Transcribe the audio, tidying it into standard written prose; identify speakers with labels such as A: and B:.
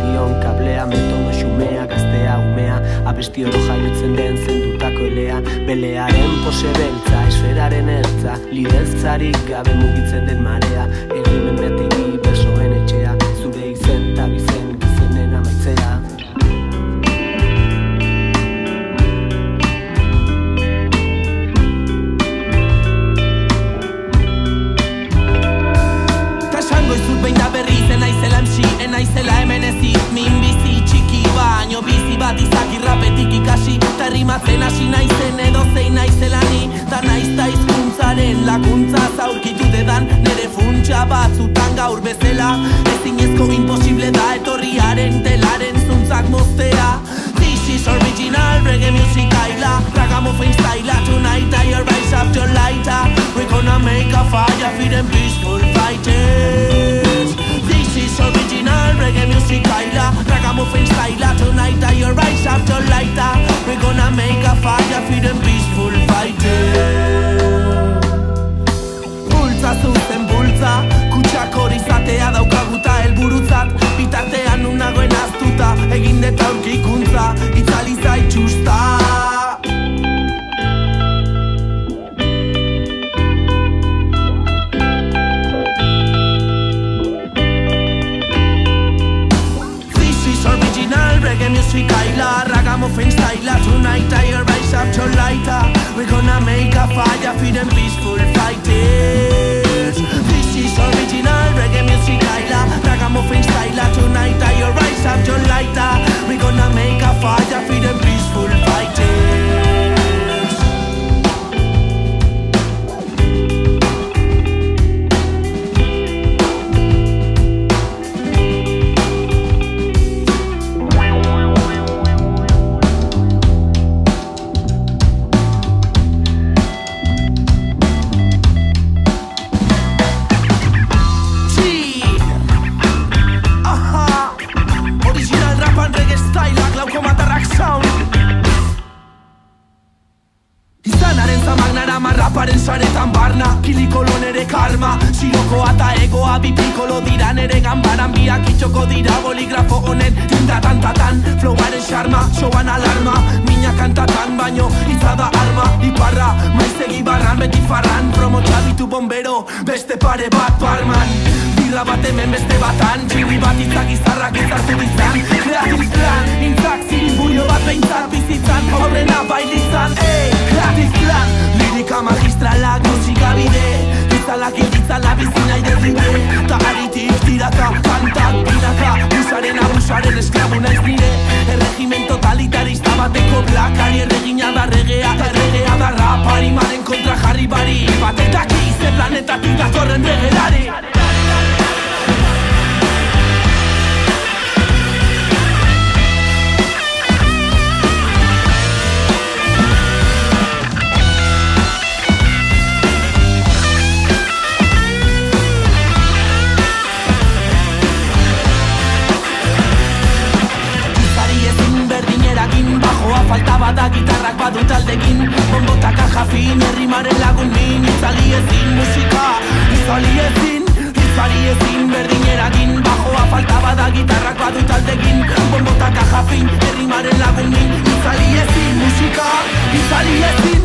A: dion kablea, metodo xumea, gaztea, umea, abesti oro jaiotzen den zendutako elea, belearen pose beltza, esferaren ertza, lideltzarik gabe mugitzen den marea, egimen betegi besoen etxea, zure izen eta bizen gizenen amaitzea.
B: Behin da berriz, enaizela MC, enaizela hemen ezi, min bizi txiki baino bizi bat izaki rapetik ikasi, ta rimatzen hasi naizen edo zein naizela ni, ta naizta hizkuntzaren laguntza zaurkitu dedan, nere funtsa batzutan gaur bezala, ezinezko imposible da etorriaren telaren zuntzak moztea. This is original reggae music aila, ragamuffin style, tonight I rise up your lighter, we're gonna make a fire for them peaceful fighters. This is original reggae music aila, ragamuffin style, tonight I rise up your lighter, we're gonna make a fire for them peaceful fighters. Bultza zuzen bultza, kutsak hori zatea daukaguta helburutzat, bitartean unagoen aztuta, egin deta aurkikuntza, itzali zaitxusta. Reggae music aila, ragamuffin style, tonight I rise up your lighter, we're gonna make a fire for them peaceful fighters. This is original reggae music aila, ragamuffin style, tonight I rise up your lighter, we're gonna make a fire for them peaceful fighters. Raparen saretan barna, kilikolo nere karma, sirokoa eta egoa bipikolo dira nere ganbaran, biak itxoko dira boligrafo honen tintatantatan, flowaren xarma, showan alarma, mina kantatan baino itzada arma, iparra, maizegi barran beti farran, promo txabitu bombero, beste pare bat barman, birra bat hemen beste batan, txiri bat itzak izarrak izartu dizan, kreativ plan, intzak ziribullo bat behintzat bizitzan, aurrena bailizan, kreativ plan, lirika magistralak musika bide, itzalak iritzala bizina iderride, ta haritik tiraka, kantak biraka, busaren abusaren esklabu naiz nire, erregimen totalitarista bateko blakari, erregina da regea, ta erregea da rapari, maren kontra jarri bari, batetak ize planetatik datorren regelari. Faltaba da gitarrak badut aldekin, bombotaka jafin, herrimaren lagun min, itzali ezin musika, itzali ezin berdinerakin, bajoa faltaba da gitarrak badut aldekin, bombotaka jafin, herrimaren lagun min, itzali ezin musika, itzali ezin